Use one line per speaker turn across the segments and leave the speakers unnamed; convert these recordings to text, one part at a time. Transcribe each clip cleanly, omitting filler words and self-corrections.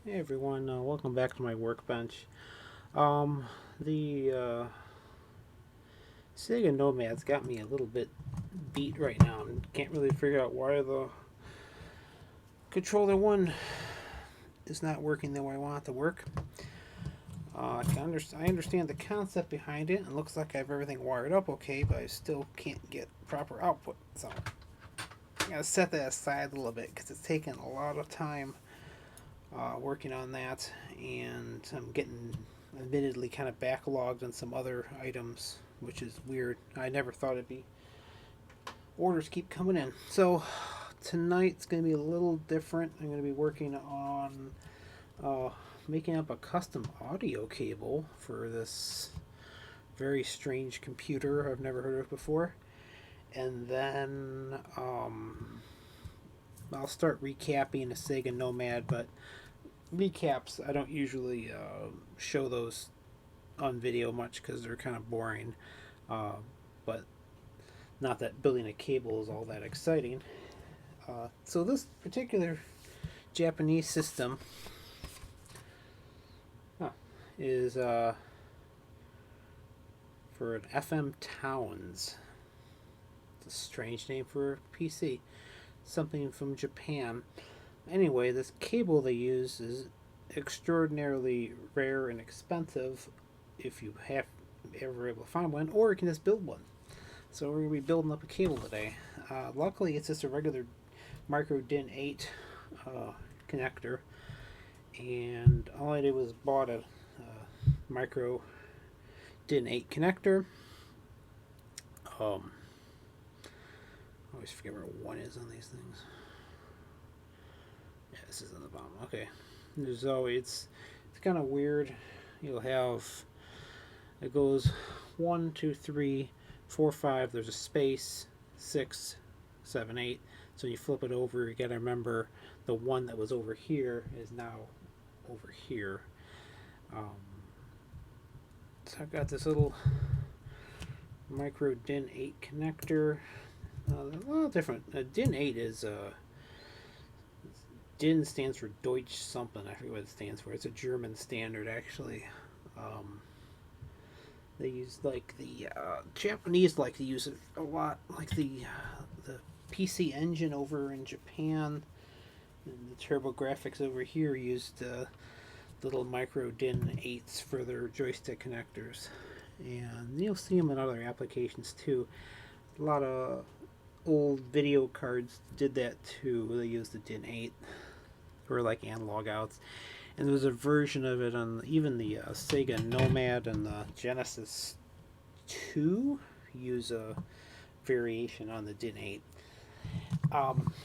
Hey everyone, welcome back to my workbench. Um, the Sega Nomad's got me a little bit beat right now and can't really figure out why the controller one is not working the way I want it to work. I understand the concept behind it. It looks like I have everything wired up okay, but I still can't get proper output. So I gotta set that aside a little bit because it's taken a lot of time working on that, and I'm getting admittedly kind of backlogged on some other items, which is weird. I never thought it'd be. Orders keep coming in. So tonight's going to be a little different. I'm going to be working on uh, making up a custom audio cable for this very strange computer I've never heard of before. And then I'll start recapping a Sega Nomad, but recaps I don't usually show those on video much because they're kind of boring. Uh, but not that building a cable is all that exciting. So this particular Japanese system huh, is for an FM Towns. It's a strange name for a PC. Something from Japan. Anyway, this cable they use is extraordinarily rare and expensive if you have ever able to find one, or you can just build one. So we're going to be building up a cable today. Luckily, it's just a regular micro DIN 8 connector, and all I did was bought a micro DIN 8 connector. I always forget where 1 is on these things. Yeah, this is on the bottom. Okay. There's always it's kind of weird. You'll have it goes 1, 2, 3, 4, 5. There's a space 6, 7, 8. So when you flip it over, you gotta remember the one that was over here is now over here. Um, so I've got this little micro DIN 8 connector. A lot of different. DIN 8 is DIN stands for Deutsch something. I forget what it stands for. It's a German standard, actually. Um, they use like the Japanese like to use it a lot, like the PC Engine over in Japan, and the TurboGrafx over here used little micro DIN 8s for their joystick connectors, and you'll see them in other applications too. A lot of old video cards did that too. They used the DIN 8 for like analog outs. And there's a version of it on even the Sega Nomad and the Genesis 2 use a variation on the DIN 8.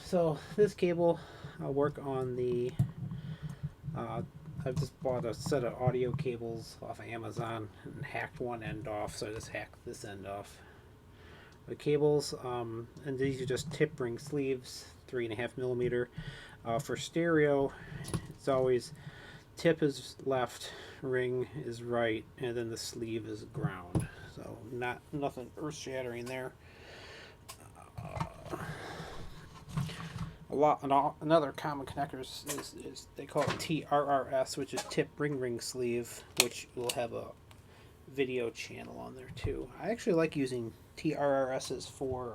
So this cable, I'll work on the. I've just bought a set of audio cables off of Amazon and hacked one end off, so I just hacked this end off. The cables, and these are just tip ring sleeves, 3.5 millimeter. For stereo, it's always tip is left, ring is right, and then the sleeve is ground. So nothing earth shattering there. Another common connector is they call it TRRS, which is tip ring sleeve, which will have a video channel on there too. I actually like using TRRSs for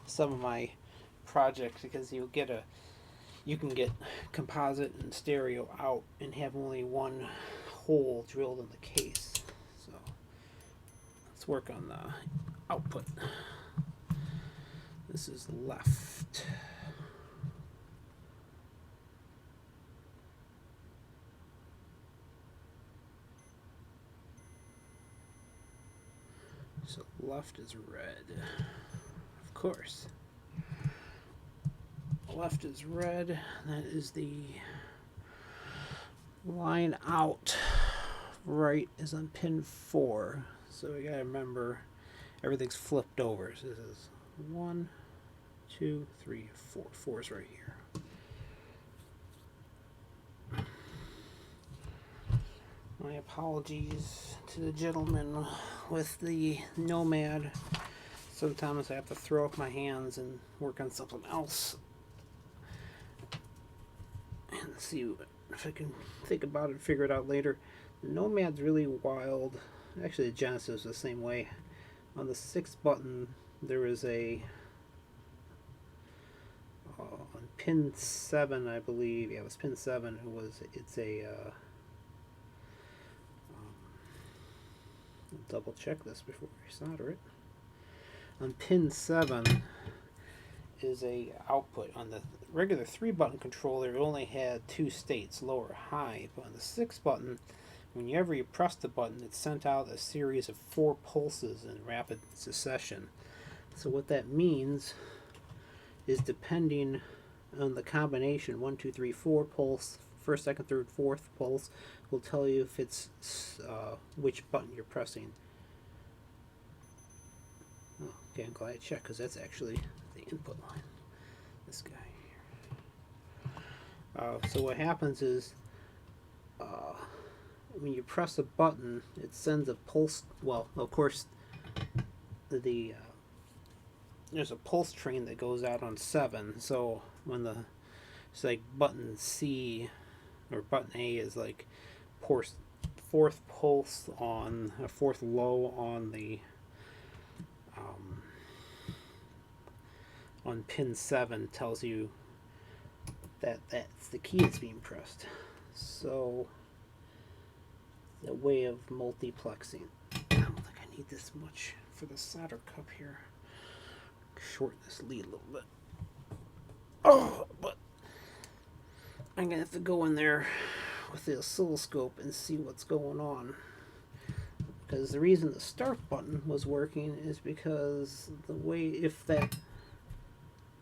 some of my projects because you can get composite and stereo out and have only one hole drilled in the case. So let's work on the output. This is left. So left is red, of course. Left is red. That is the line out. Right is on pin 4. So we gotta remember everything's flipped over. So this is 1, 2, 3, 4. 4 is right here. My apologies to the gentleman with the Nomad. Sometimes I have to throw up my hands and work on something else. And see if I can think about it and figure it out later. The Nomad's really wild. Actually, the Genesis was the same way. On the 6th button, there is a on pin 7, I believe. Yeah, it was pin 7. It's a double check this before I solder it. On pin 7 is a output. On the regular 3-button controller, it only had 2 states, low or high. But on the 6th button, whenever you press the button, it sent out a series of 4 pulses in rapid succession. So what that means is, depending on the combination, 1, 2, 3, 4 pulse, first, second, third, fourth pulse will tell you if it's which button you're pressing. Oh, okay, I'm glad I checked, because that's actually the input line. This guy here. So what happens is, when you press a button, it sends a pulse. Well, of course, there's a pulse train that goes out on 7. So when it's like button C or button A is like fourth pulse on a fourth low on the on pin 7, tells you that that's the key that's being pressed. So the way of multiplexing. I don't think I need this much for the solder cup here. Shorten this lead a little bit. Oh, but I'm gonna have to go in there with the oscilloscope and see what's going on. Because the reason the start button was working is because the way, if that,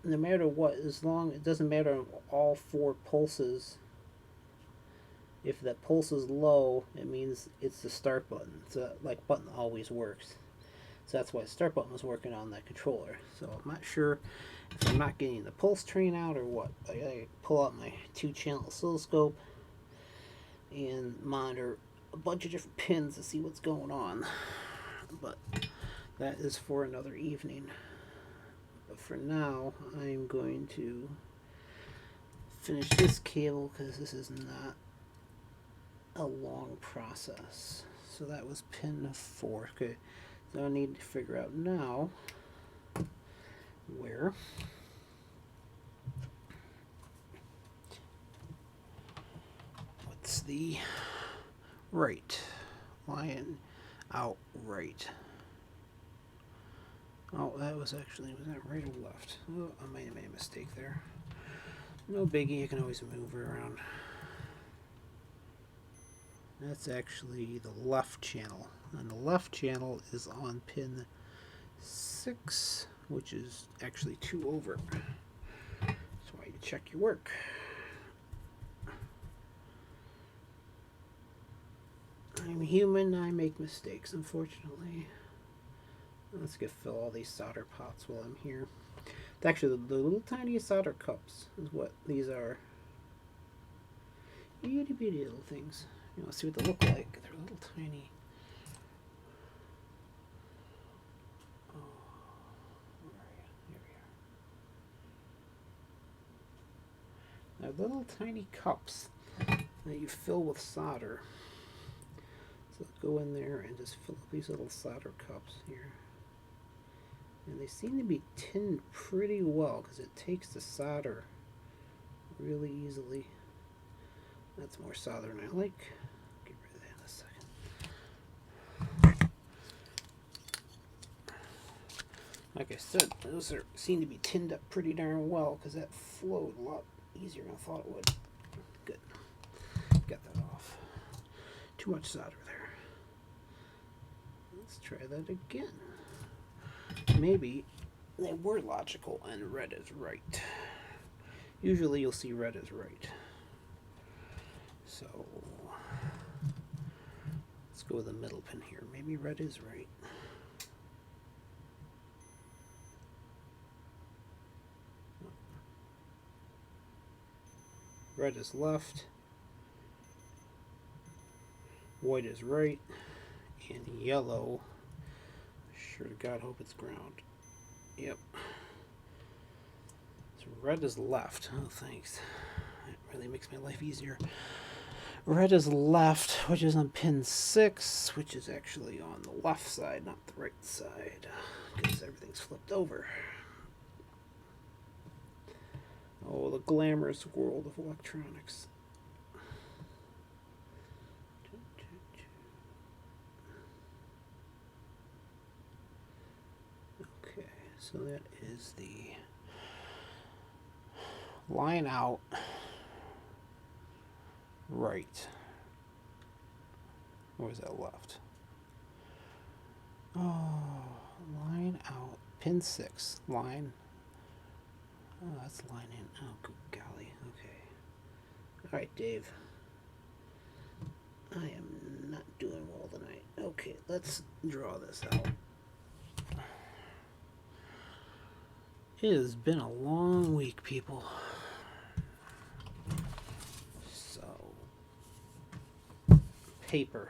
no matter what, as long, it doesn't matter all 4 pulses. If that pulse is low, it means it's the start button. So like button always works. So that's why the start button was working on that controller. So I'm not sure if I'm not getting the pulse train out or what. I gotta pull out my 2-channel oscilloscope and monitor a bunch of different pins to see what's going on. But that is for another evening. But for now, I'm going to finish this cable because this is not a long process. So that was pin 4. Okay, so I need to figure out now what's the right line out right. Oh, that was actually, was that right or left? Oh, I might have made a mistake there. No biggie, you can always move it around. That's actually the left channel, and the left channel is on pin 6, which is actually 2 over. That's why you check your work. I'm human, I make mistakes, unfortunately. Let's get fill all these solder pots while I'm here. It's actually the little tiny solder cups is what these are. Itty bitty little things. You know, see what they look like. They're little tiny. Oh, where are you? Here we are. They're little tiny cups that you fill with solder. So go in there and just fill up these little solder cups here. And they seem to be tinned pretty well because it takes the solder really easily. That's more solder than I like. Get rid of that in a second. Like I said, those seem to be tinned up pretty darn well because that flowed a lot easier than I thought it would. Good. Got that off. Too much solder there. Let's try that again. Maybe they were logical and red is right. Usually you'll see red is right. So let's go with the middle pin here. Maybe red is right. Red is left. White is right. And yellow, sure to God hope it's ground. Yep. So red is left. Oh, thanks. That really makes my life easier. Red is left, which is on pin 6, which is actually on the left side, not the right side, because everything's flipped over. Oh, the glamorous world of electronics. Okay, so that is the line out right. Or is that left? Oh, line out. Pin 6. Line. Oh, that's line in. Oh, good golly. Okay. Alright, Dave. I am not doing well tonight. Okay, let's draw this out. It has been a long week, people. Paper,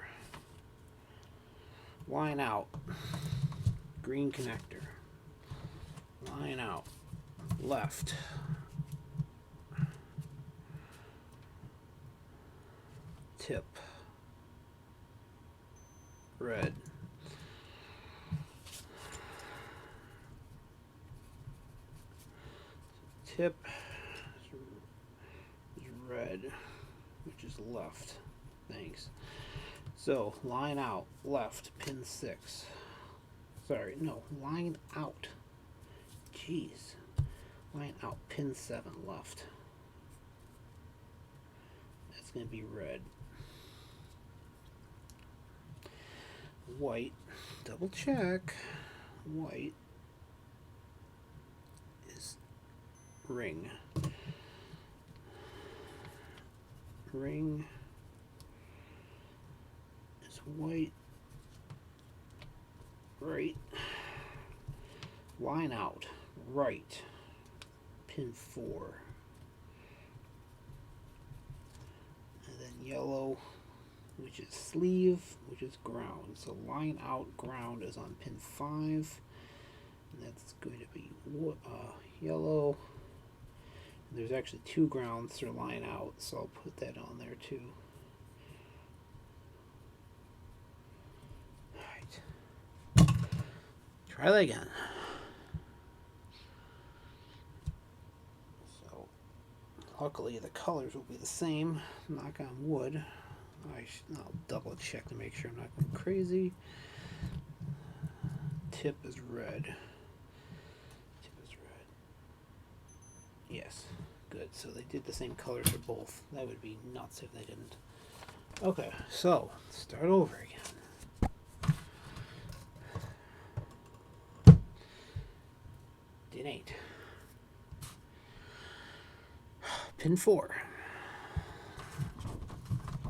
line out, green connector, line out, left, tip, red, tip is red, which is left. Thanks. So, line out, left, pin 6. Sorry, no, line out. Jeez. Line out, pin 7, left. That's going to be red. White, double check. White is ring. Ring white, right, line out, right, pin 4, and then yellow, which is sleeve, which is ground. So line out, ground is on pin 5, and that's going to be yellow. And there's actually 2 grounds for line out, so I'll put that on there too. Try that again. So, luckily the colors will be the same. Knock on wood. I'll double check to make sure I'm not going crazy. Tip is red. Tip is red. Yes, good. So they did the same colors for both. That would be nuts if they didn't. Okay, so start over again. Eight. Pin 4.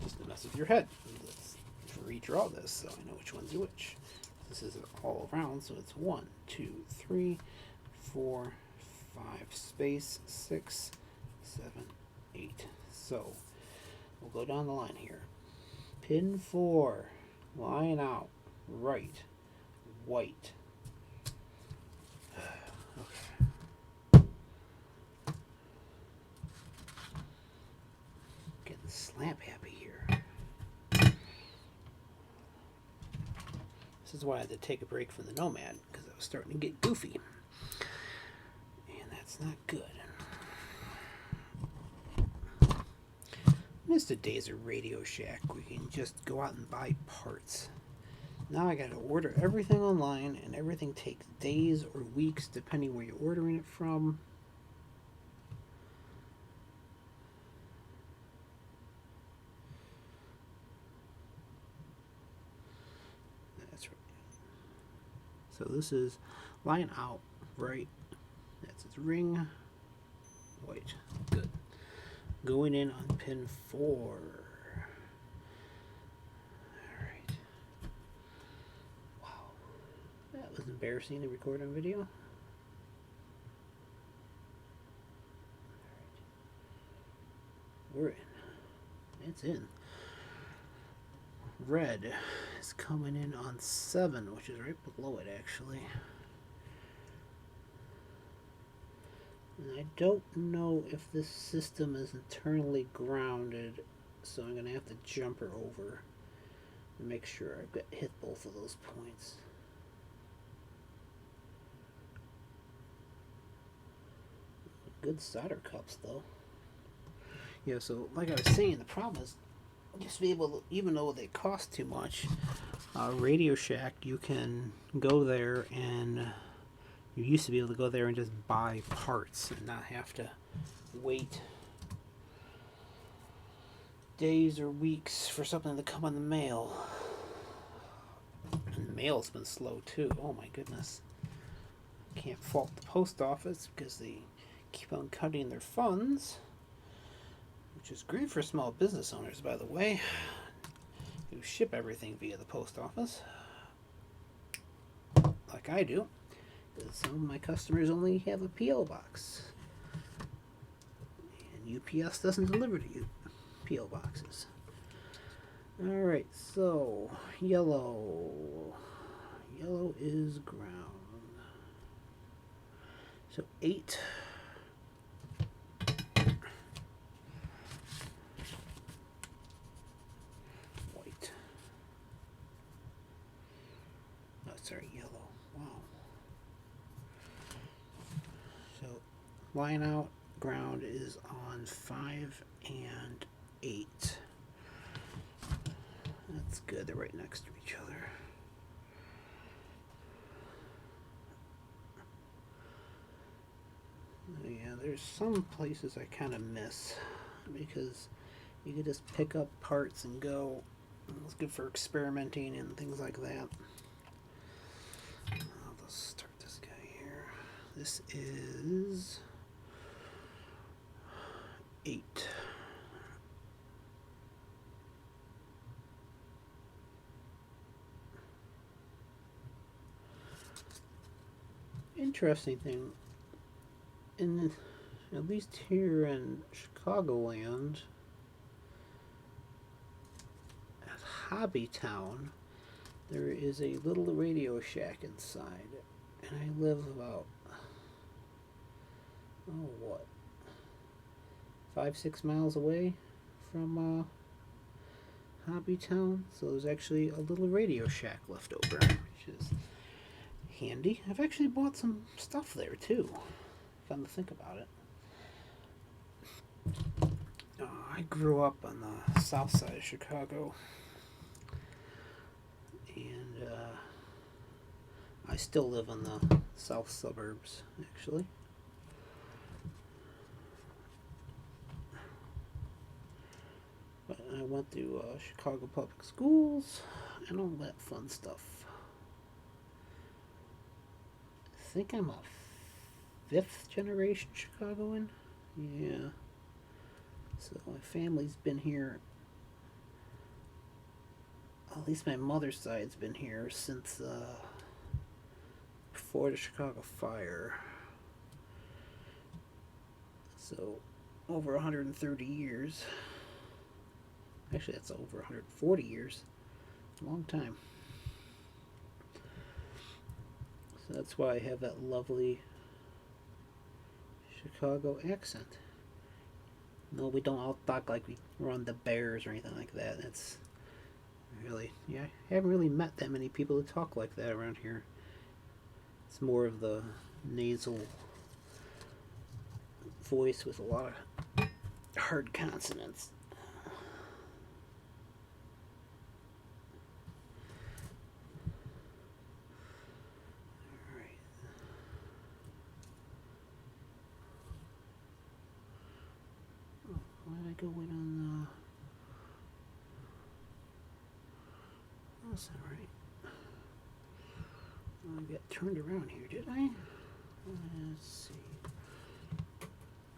Just to mess with your head. Let's redraw this so I know which one's which. This is all around, so it's 1, 2, 3, 4, 5, space 6, 7, 8. So we'll go down the line here. Pin 4, line out, right, white. Slap happy here. This is why I had to take a break from the Nomad, because I was starting to get goofy. And that's not good. Missed the days of Radio Shack. We can just go out and buy parts. Now I gotta order everything online, and everything takes days or weeks depending where you're ordering it from. So this is line out, right, that's its ring, white, good. Going in on pin 4. Alright. Wow. That was embarrassing to record on video. Alright. We're in. It's in. Red is coming in on 7, which is right below it actually. And I don't know if this system is internally grounded, so I'm going to have to jump her over and make sure I've got hit both of those points. Good solder cups, though. Yeah, so like I was saying, the problem is just be able to, even though they cost too much, Radio Shack, you can go there and you used to be able to go there and just buy parts and not have to wait days or weeks for something to come in the mail. And the mail's been slow too. Oh my goodness. Can't fault the post office because they keep on cutting their funds, which is great for small business owners, by the way, who ship everything via the post office, like I do. Some of my customers only have a P.O. box, and UPS doesn't deliver to you P.O. boxes. Alright, so yellow. Yellow is ground. So 8. White. Oh, sorry, yellow. Wow. So line out, ground is on 5 and 8. That's good, they're right next to each other. Yeah, there's some places I kind of miss because you could just pick up parts and go. It's good for experimenting and things like that. Let's start this guy here. This is 8. Interesting thing, in at least here in Chicagoland, at Hobbytown, there is a little Radio Shack inside, and I live about, oh, what, 5-6 miles away from Hobbytown, so there's actually a little Radio Shack left over, which is handy. I've actually bought some stuff there too, come to think about it. I grew up on the south side of Chicago, and I still live in the south suburbs, actually. But I went to Chicago Public Schools and all that fun stuff. I think I'm a 5th generation Chicagoan. Yeah. So my family's been here, at least my mother's side's been here since before the Chicago fire. So over 130 years. Actually, that's over 140 years. A long time. So that's why I have that lovely Chicago accent. No, we don't all talk like we run the Bears or anything like that. It's really, yeah, I haven't really met that many people who talk like that around here. It's more of the nasal voice with a lot of hard consonants. Go in on the... That's not right. I got turned around here, did I? Let's see.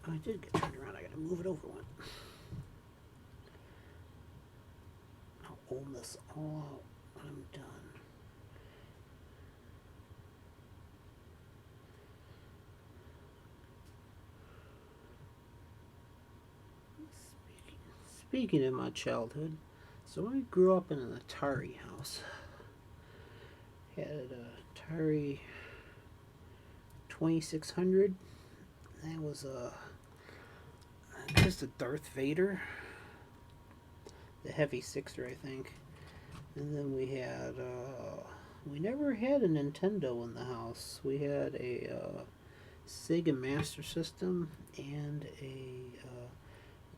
I did get turned around. I gotta move it over one. I'll own this all out when I'm done. Speaking of my childhood, so I grew up in an Atari house. Had an Atari 2600, That was just a Darth Vader, the Heavy Sixer, I think. And then we had we never had a Nintendo in the house. We had a Sega Master System and a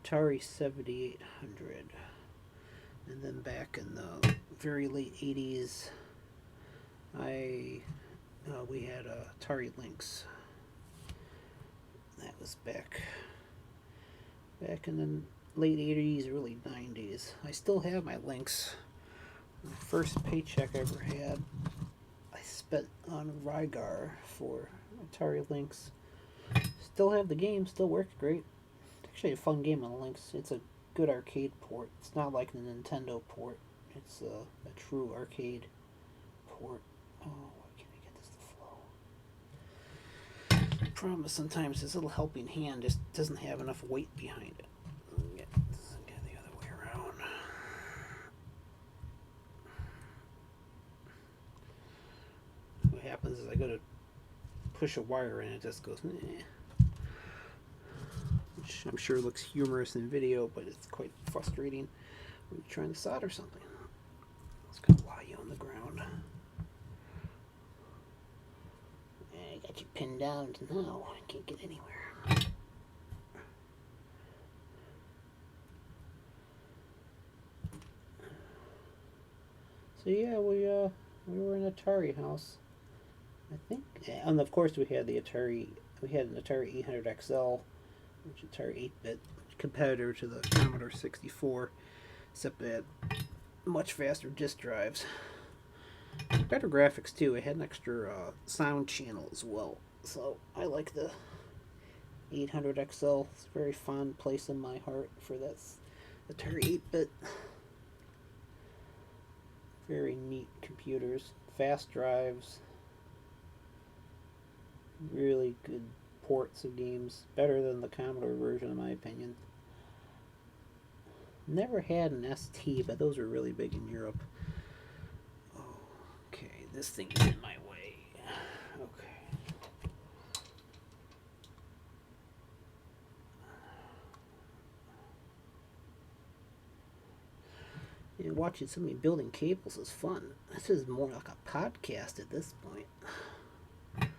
Atari 7800. And then back in the very late 80s, we had Atari Lynx. That was back in the late 80s, early 90s. I still have my Lynx. The first paycheck I ever had, I spent on Rygar for Atari Lynx. Still have the game, still works great. It's actually a fun game on the Lynx. It's a good arcade port. It's not like the Nintendo port. It's a true arcade port. Oh, why can't I get this to flow? The problem is sometimes this little helping hand just doesn't have enough weight behind it. Get the other way around. What happens is I go to push a wire in, it just goes, eh. Which I'm sure looks humorous in video, but it's quite frustrating when you're trying to solder something. It's gonna lie you on the ground. I got you pinned down to now. I can't get anywhere. So yeah, we were in an Atari house, I think, and of course we had the Atari. We had an Atari 800 XL, which is Atari 8-bit competitor to the Commodore 64, except it had much faster disk drives, better graphics too. It had an extra sound channel as well. So I like the 800 XL. It's a very fond place in my heart for that Atari 8-bit. Very neat computers, fast drives, really good ports of games, better than the Commodore version in my opinion. Never had an ST, but those were really big in Europe. Okay, this thing's in my way. Okay. Yeah, watching somebody building cables is fun. This is more like a podcast at this point. Here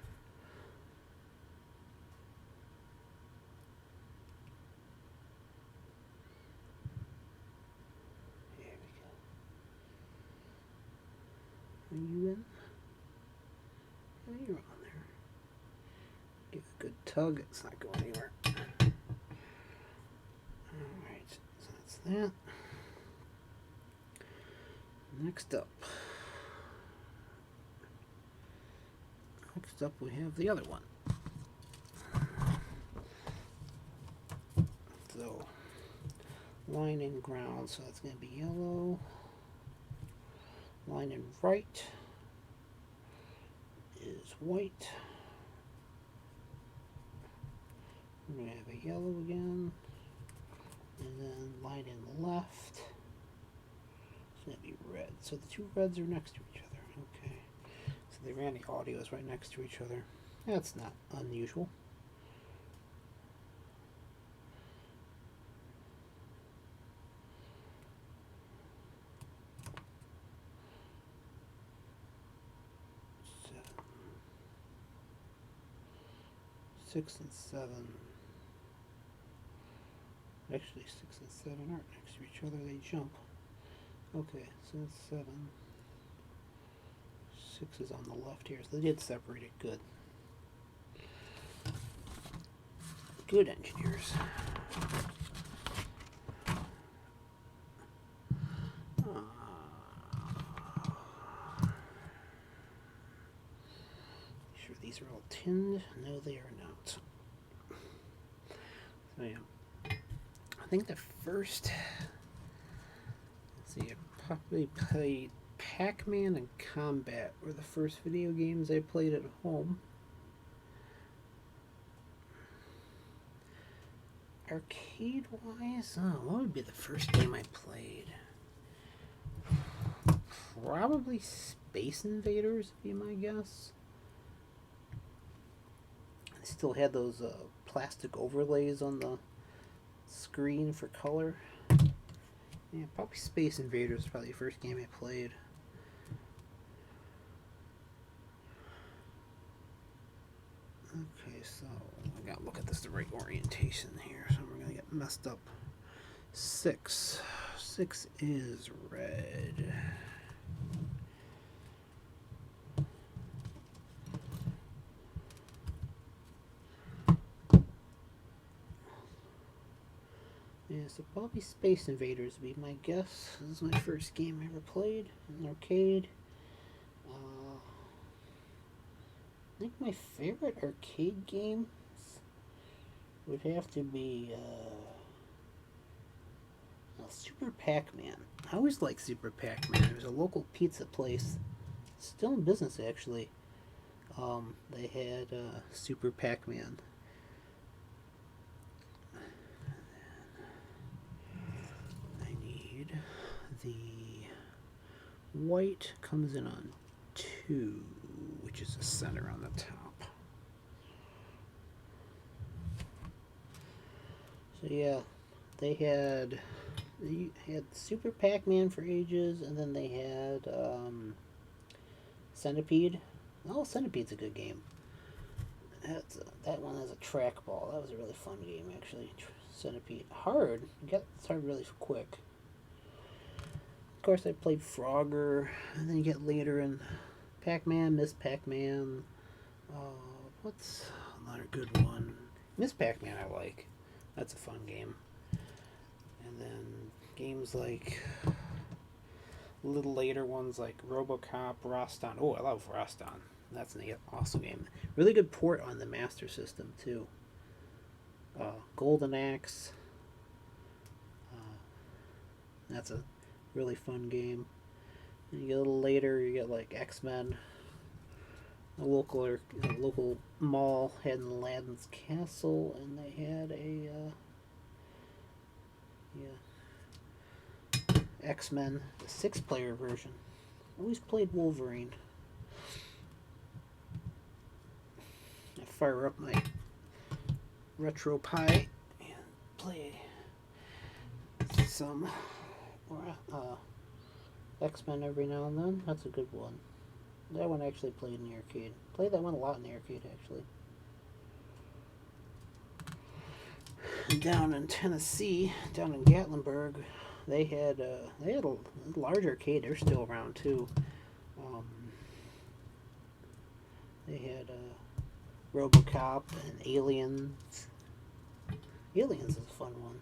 we go. Are you in? Yeah, you're on there. Give a good tug. It's not going anywhere. Alright, so that's that. Next up we have the other one. So, line in ground, so that's going to be yellow. Line in right is white. We're going to have a yellow again. And then line in left. It's going to be red. So the two reds are next to each other. Okay. So they ran the audios right next to each other. That's not unusual. Six and seven. Actually, 6 and 7 aren't next to each other, they jump. Okay, so that's 7. 6 is on the left here, so they did separate it good. Good engineers. Sure these are all tinned? No, they are not. So yeah. I think the first, let's see, I probably played Pac Man and Combat were the first video games I played at home. Arcade wise, what would be the first game I played? Probably Space Invaders would be my guess. I still had those plastic overlays on the screen for color. Yeah, probably Space Invaders is probably the first game I played. Okay, so I gotta look at this the right orientation here, so we're gonna get messed up. 6. 6 is red. Yeah, so probably Space Invaders would be my guess. This is my first game I ever played in an arcade. I think my favorite arcade games would have to be Super Pac Man. I always liked Super Pac Man. There was a local pizza place, still in business actually. They had Super Pac Man. I need the white comes in on 2, which is the center on the top. So yeah, they had Super Pac Man for ages, and then they had Centipede. Oh, Centipede's a good game. That one has a trackball. That was a really fun game, actually. Centipede. Hard. It's hard really quick. Of course, I played Frogger, and then you get later in Pac Man, Miss Pac Man. What's another good one? Miss Pac Man I like. That's a fun game. And then games like a little later ones like RoboCop, Roston. Oh, I love Roston. That's an awesome game. Really good port on the Master System too. Golden Axe. That's a really fun game. And you get a little later, you get like X-Men. A local mall had an Aladdin's Castle, and they had a X-Men, the 6-player version. Always played Wolverine. I fire up my Retro Pi and play some X-Men every now and then. That's a good one. That one I actually played in the arcade. Played that one a lot in the arcade, actually. Down in Tennessee, down in Gatlinburg, they had a large arcade. They're still around too. They had RoboCop and Aliens. Aliens is a fun one.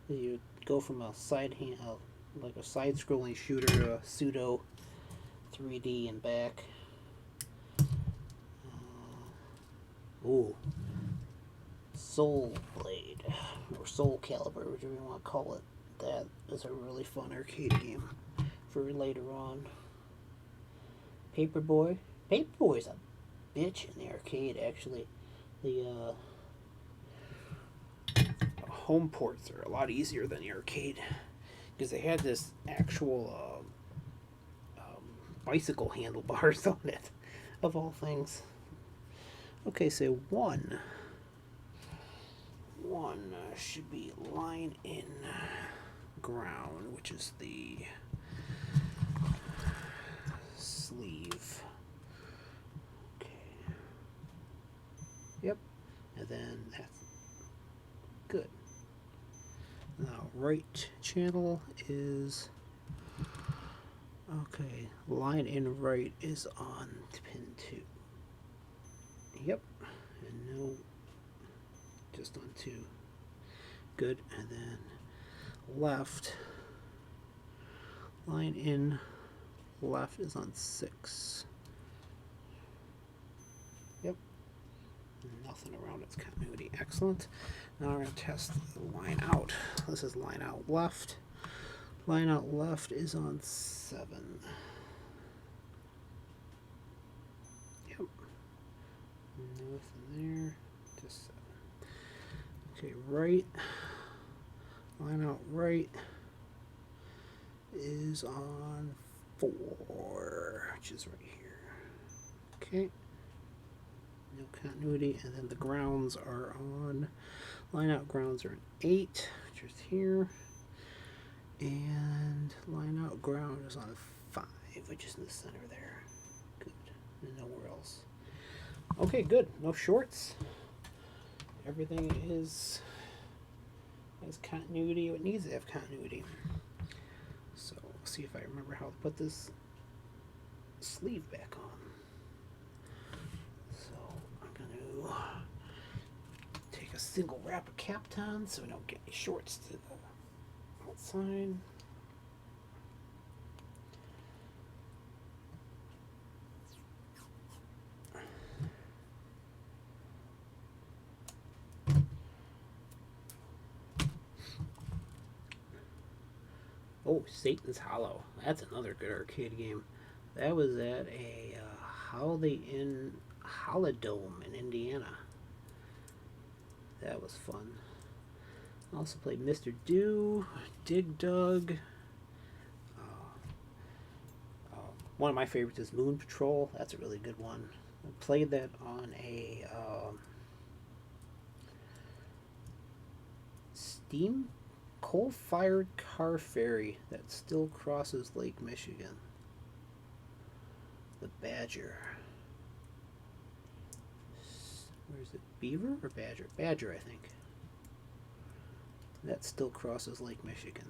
You go from a like a side-scrolling shooter to a pseudo 3D and back. Soul Blade or Soul Calibur, whichever you want to call it. That is a really fun arcade game for later on. Paperboy. Paperboy's a bitch in the arcade, actually. The home ports are a lot easier than the arcade because they had this actual bicycle handlebars on it, of all things. Okay, so one should be line in ground, which is the sleeve. Okay. Yep. And then that's good. Now, right channel is okay. Line in right is on pin 2. Yep. And no, just on 2. Good. And then left, line in left is on 6. Yep. Nothing around its continuity. Excellent. Now we're going to test the line out. This is line out left. Line out left is on 7. Yep. Nothing there. Just 7. Okay, right. Line out right is on 4, which is right here. Okay. No continuity, and then the grounds are on, line out grounds are an 8, which is here, and line out ground is on 5, which is in the center there. Good, and nowhere else. Okay, good, no shorts. Everything has continuity. It needs to have continuity. So, let's see if I remember how to put this sleeve back on. So, I'm going to take a single wrap of Kapton so we don't get any shorts to the outside. Oh, Satan's Hollow. That's another good arcade game. That was at a Holiday Inn Holidome in Indiana. That was fun. I also played Mr. Do, Dig Dug. One of my favorites is Moon Patrol. That's a really good one. I played that on a steam coal-fired car ferry that still crosses Lake Michigan. The Badger. Where is it? Beaver or Badger? Badger, I think. That still crosses Lake Michigan.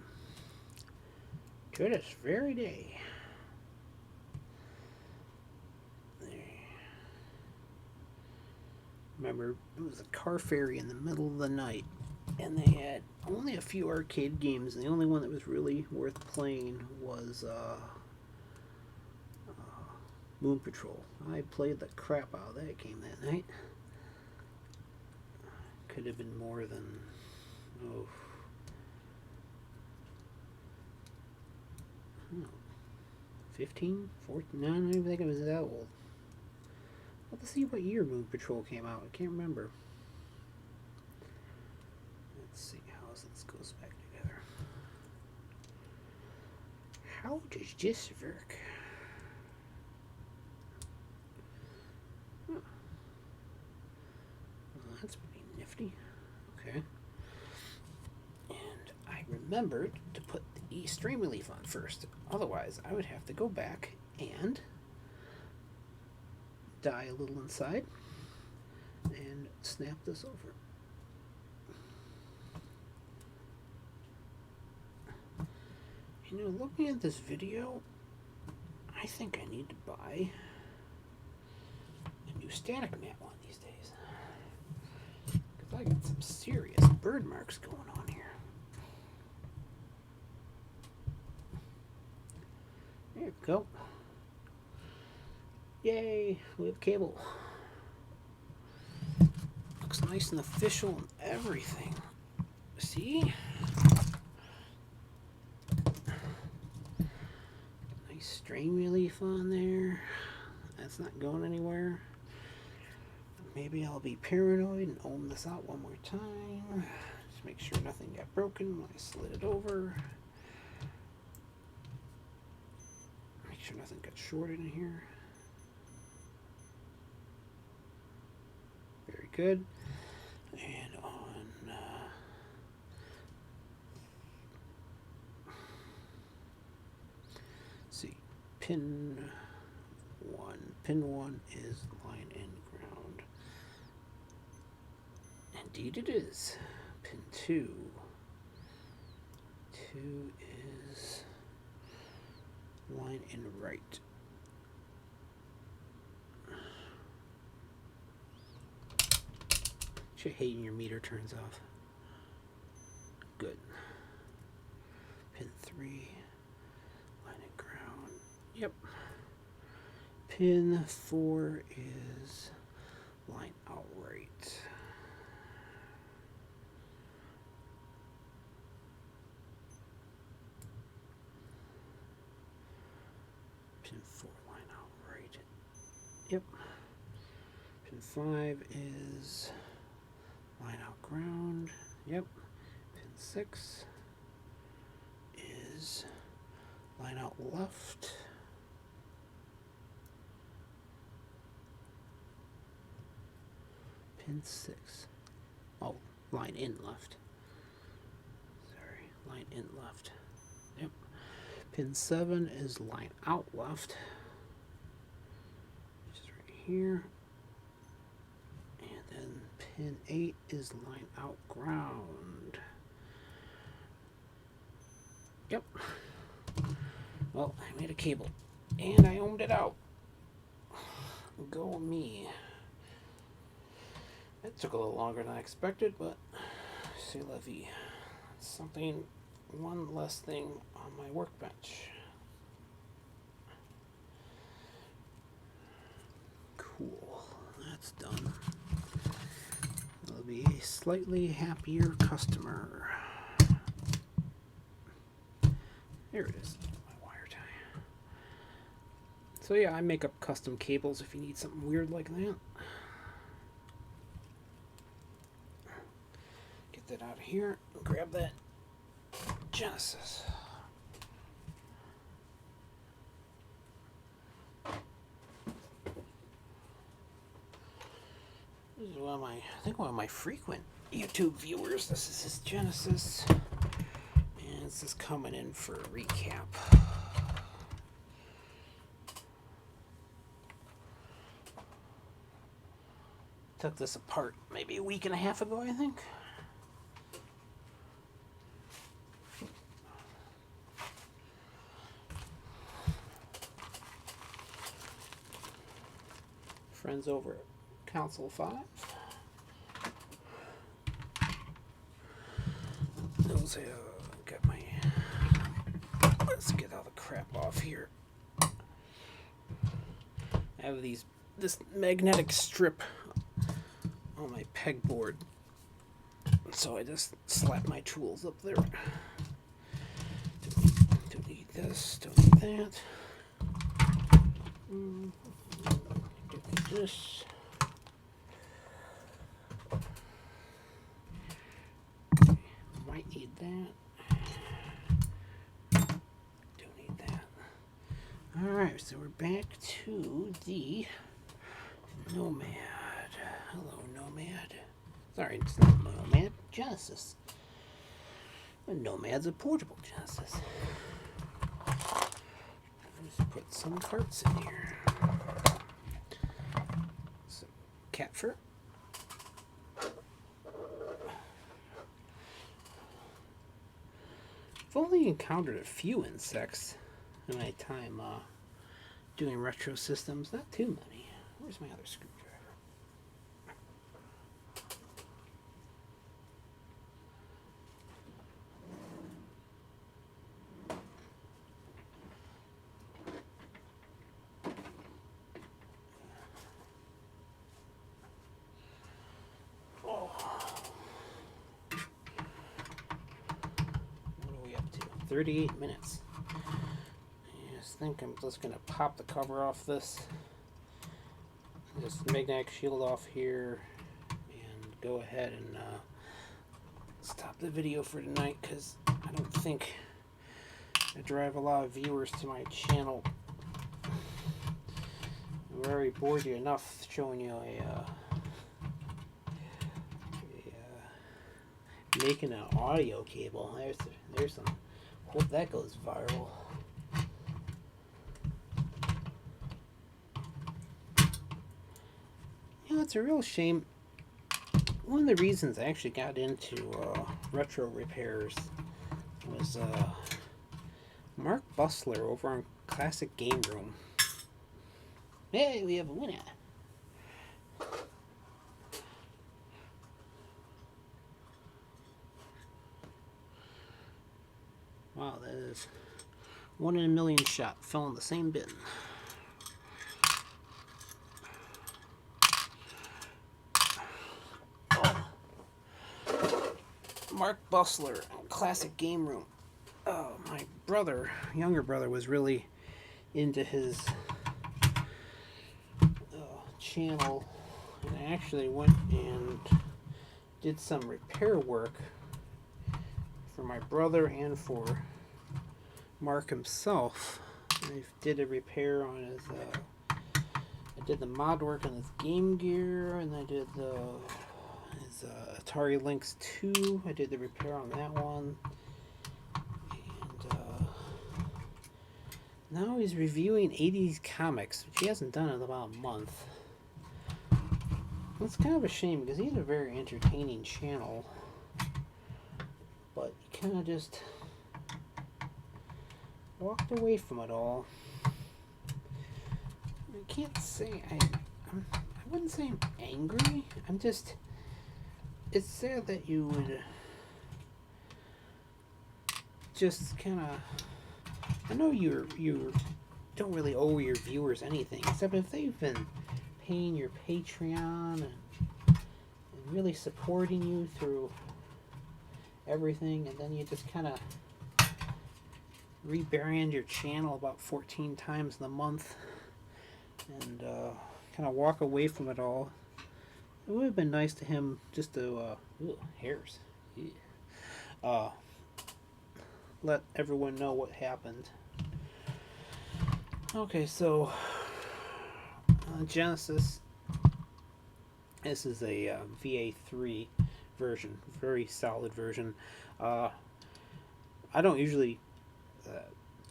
To this very day. There. Remember, it was a car ferry in the middle of the night. And they had only a few arcade games, and the only one that was really worth playing was Moon Patrol. I played the crap out of that game that night. Could have been more than 15, 14, no, I don't even think it was that old. Let's see what year Moon Patrol came out. I can't remember. Let's see how this goes back together. How does this work? Huh. Well, that's pretty nifty. Okay. And I remembered to put the E-Stream Relief on first. Otherwise, I would have to go back and die a little inside and snap this over. You know, looking at this video, I think I need to buy a new static mat one these days. Because I got some serious bird marks going on here. There we go. Yay, we have cable. Looks nice and official and everything. See? Nice strain relief on there. That's not going anywhere. Maybe I'll be paranoid and ohm this out one more time. Just make sure nothing got broken when I slid it over. Make sure nothing got shorted in here. Very good. And on see, pin 1. Pin 1 is line in ground. Indeed it is. Pin 2. 2 is line in right. You hate when your meter turns off. Good. Pin 3, line in ground. Yep. Pin 4 is line out right. Pin 4, line out right. Yep. Pin 5 is line out ground. Yep. Pin 6 is line out left. pin 6. Oh, line in left. Sorry, line in left. Yep. Pin 7 is line out left. Which is right here. And then pin 8 is line out ground. Yep. Well, I made a cable. And I ohmed it out. Go me. It took a little longer than I expected, but c'est la vie. Something, one less thing on my workbench. Cool. That's done. I'll be a slightly happier customer. There it is. My wire tie. So yeah, I make up custom cables if you need something weird like that. Get that out of here. Grab that Genesis. This is one of my, I think one of my frequent YouTube viewers. This is his Genesis. And this is coming in for a recap. Took this apart maybe a week and a half ago, I think. Friends over at Council 5. Those got my. Let's get all the crap off here. I have this magnetic strip on my pegboard, so I just slap my tools up there. Don't need this, don't need that. Don't need this. Might need that. Don't need that. Alright, so we're back to the Nomad. Hello, Nomad. Sorry, it's not Nomad. Genesis. A Nomad's a portable Genesis. Let's put some parts in here. Some cat fur. I've only encountered a few insects in my time doing retro systems. Not too many. Where's my other screwdriver? Oh. What are we up to? 38 minutes. I just think I'm just going to pop the cover off this. Just magnetic shield off here and go ahead and stop the video for tonight, because I don't think I drive a lot of viewers to my channel. I've already bored you enough showing you making an audio cable. There's some. Hope that goes viral. You know, it's a real shame. One of the reasons I actually got into retro repairs was Mark Bustler over on Classic Game Room. Hey, we have a winner. Wow, that is 1 in a million shot. Fell in the same bin. Mark Bustler, Classic Game Room. My brother, younger brother, was really into his channel, and I actually went and did some repair work for my brother and for Mark himself. I did a repair on his, I did the mod work on his Game Gear, and I did the is Atari Lynx 2. I did the repair on that one. And now he's reviewing 80s comics, which he hasn't done in about a month. It's kind of a shame because he's a very entertaining channel. But he kind of just walked away from it all. I can't say I wouldn't say I'm angry. I'm just, it's sad that you would just kind of, I know you don't really owe your viewers anything, except if they've been paying your Patreon and really supporting you through everything, and then you just kind of rebrand your channel about 14 times in a month and kind of walk away from it all. It would have been nice to him just to hairs. Yeah. Let everyone know what happened. Okay, so Genesis. This is a VA3 version, very solid version. I don't usually.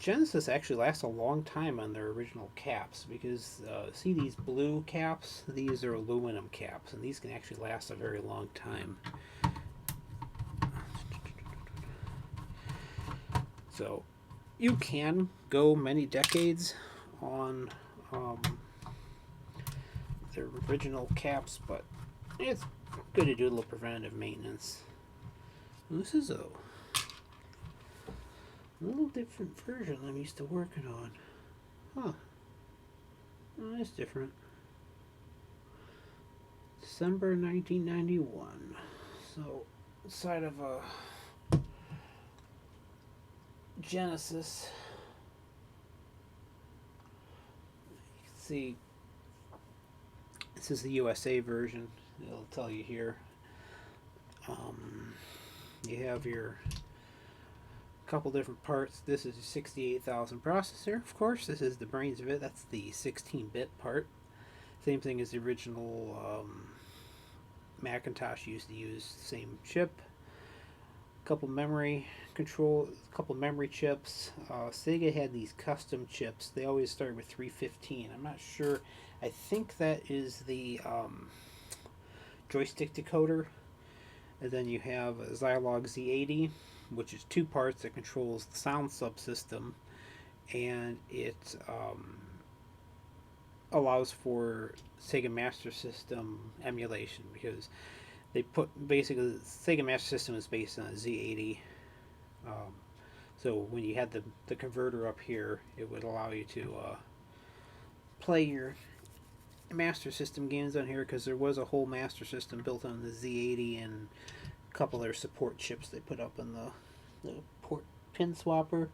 Genesis actually lasts a long time on their original caps because see these blue caps? These are aluminum caps, and these can actually last a very long time. So you can go many decades on their original caps, but it's good to do a little preventative maintenance. This is a little different version I'm used to working on. Huh. Oh, that's different. December 1991. So, inside of a Genesis, you can see this is the USA version. It'll tell you here. You have your couple different parts. This is a 68,000 processor, of course. This is the brains of it. That's the 16-bit part. Same thing as the original Macintosh used to use. Same chip. Couple memory chips. Sega had these custom chips. They always start with 315. I'm not sure. I think that is the joystick decoder. And then you have a Zilog Z80, which is two parts that controls the sound subsystem, and it allows for Sega Master System emulation because they put basically the Sega Master System is based on a Z80. So when you had the converter up here, it would allow you to play your Master System games on here because there was a whole Master System built on the Z80 and a couple of their support chips they put up in the port pin swapper.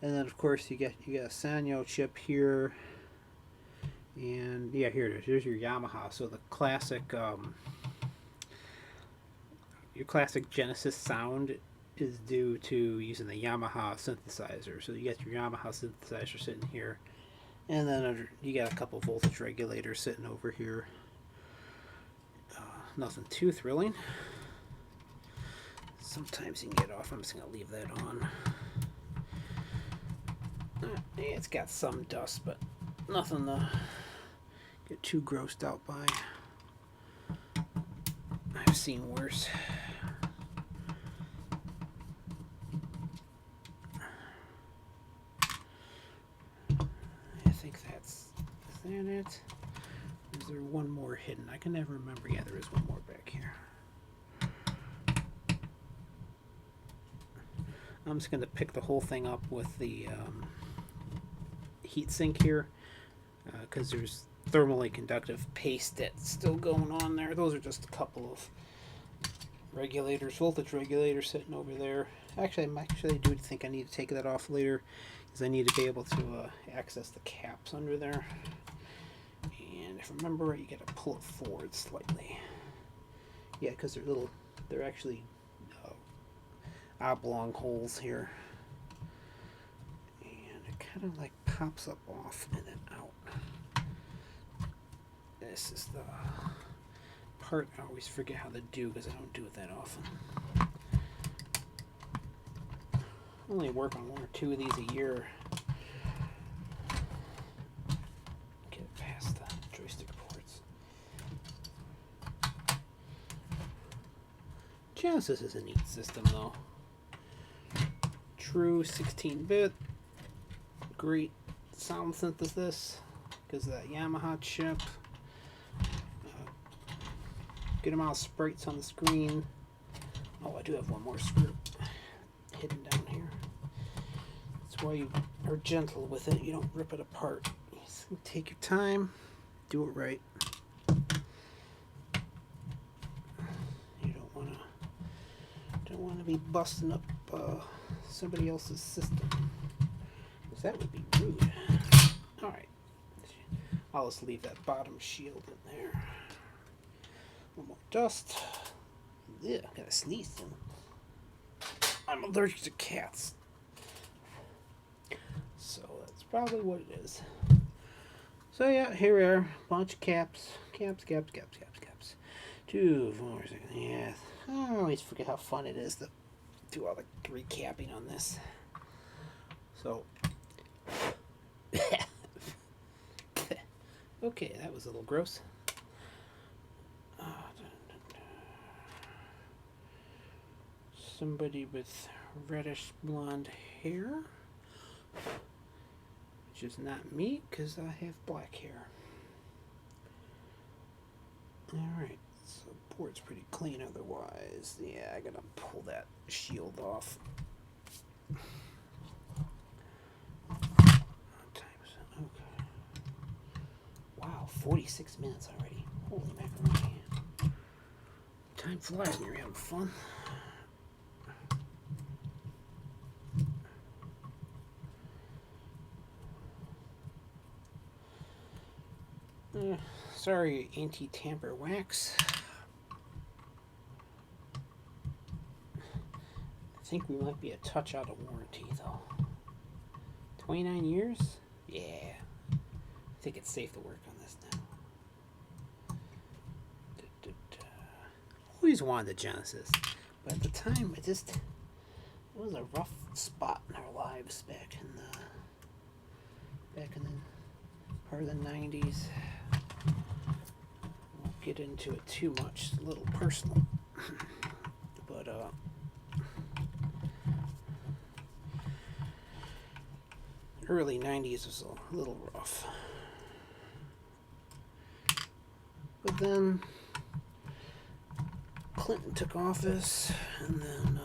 And then of course you got a Sanyo chip here, and yeah, here it is. Here's your Yamaha. So the classic your classic Genesis sound is due to using the Yamaha synthesizer. So you got your Yamaha synthesizer sitting here, and then you got a couple voltage regulators sitting over here. Nothing too thrilling. Sometimes you can get off. I'm just going to leave that on. It's got some dust, but nothing to get too grossed out by. I've seen worse. I think is that it? Is there one more hidden? I can never remember. Yeah, there is one more back here. I'm just going to pick the whole thing up with the heatsink here because there's thermally conductive paste that's still going on there. Those are just a couple of regulators, voltage regulators sitting over there. Actually, I do think I need to take that off later because I need to be able to access the caps under there. And if I remember right, you got to pull it forward slightly. Yeah, because they're actually oblong holes here, and it kind of like pops up off and then out. This is the part I always forget how to do because I don't do it that often. I only work on 1 or 2 of these a year. Get it past the joystick ports. Genesis is a neat system though. True 16-bit. Great sound synthesis because of that Yamaha chip. Good amount of sprites on the screen. Oh, I do have one more screw hidden down here. That's why you are gentle with it. You don't rip it apart. You just take your time, do it right. You don't want to be busting up somebody else's system, because that would be rude. All right, I'll just leave that bottom shield in there. A little more dust. Yeah, I gotta sneeze soon. I'm allergic to cats. So that's probably what it is. So yeah, here we are. Bunch of caps. Caps. 2, 4, 6. Yeah. I always forget how fun it is to do all the recapping on this. So. Okay, that was a little gross. Somebody with reddish blonde hair, which is not me because I have black hair. Alright, so the board's pretty clean otherwise. Yeah, I gotta pull that shield off. Okay. Wow, 46 minutes already. Holy macaroni. Time flies when you're having fun. Sorry, anti-tamper wax. I think we might be a touch out of warranty though. 29 years? Yeah. I think it's safe to work on this now. Always wanted the Genesis, but at the time it was a rough spot in our lives back in the part of the 90s. Won't get into it too much, it's a little personal. But early 90s was a little rough. But then Clinton took office, and then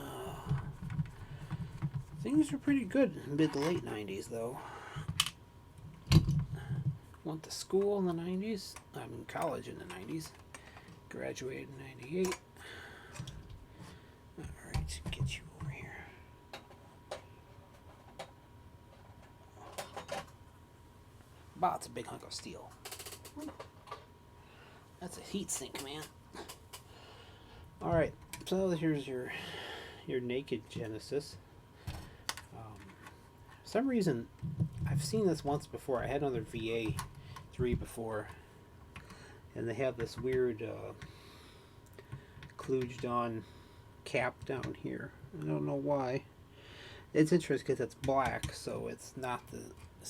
things were pretty good in mid to late 90s though. Went to school in the 90s. I'm in college in the 90s. Graduated in 98. Alright, get you over here. Wow, it's a big hunk of steel. That's a heat sink, man. Alright, so here's your naked Genesis. For some reason, I've seen this once before. I had another VA3 before, and they have this weird kludged on cap down here. I don't know why. It's interesting because it's black, so it's not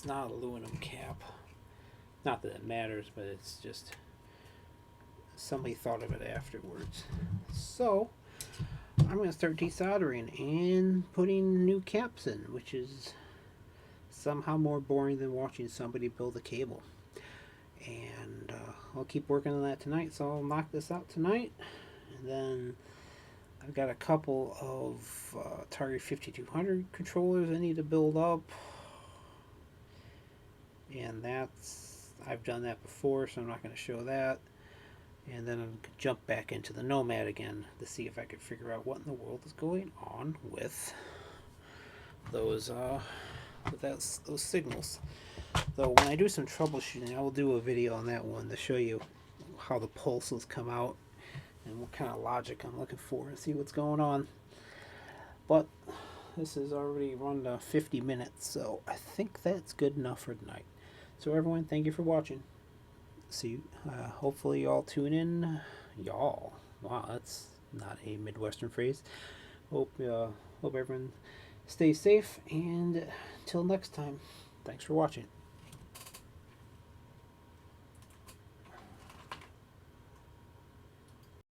aluminum cap. Not that it matters, but it's just somebody thought of it afterwards. So I'm going to start desoldering and putting new caps in, which is somehow more boring than watching somebody build a cable. And I'll keep working on that tonight, so I'll knock this out tonight. And then I've got a couple of Atari 5200 controllers I need to build up. And I've done that before, so I'm not going to show that. And then I'll jump back into the Nomad again to see if I can figure out what in the world is going on with those signals. Though when I do some troubleshooting, I will do a video on that one to show you how the pulses come out and what kind of logic I'm looking for and see what's going on. But this is already run to 50 minutes, so I think that's good enough for tonight. So everyone, thank you for watching. See you. Hopefully you all tune in. Y'all. Wow, that's not a Midwestern phrase. Hope everyone stays safe, and until next time, thanks for watching.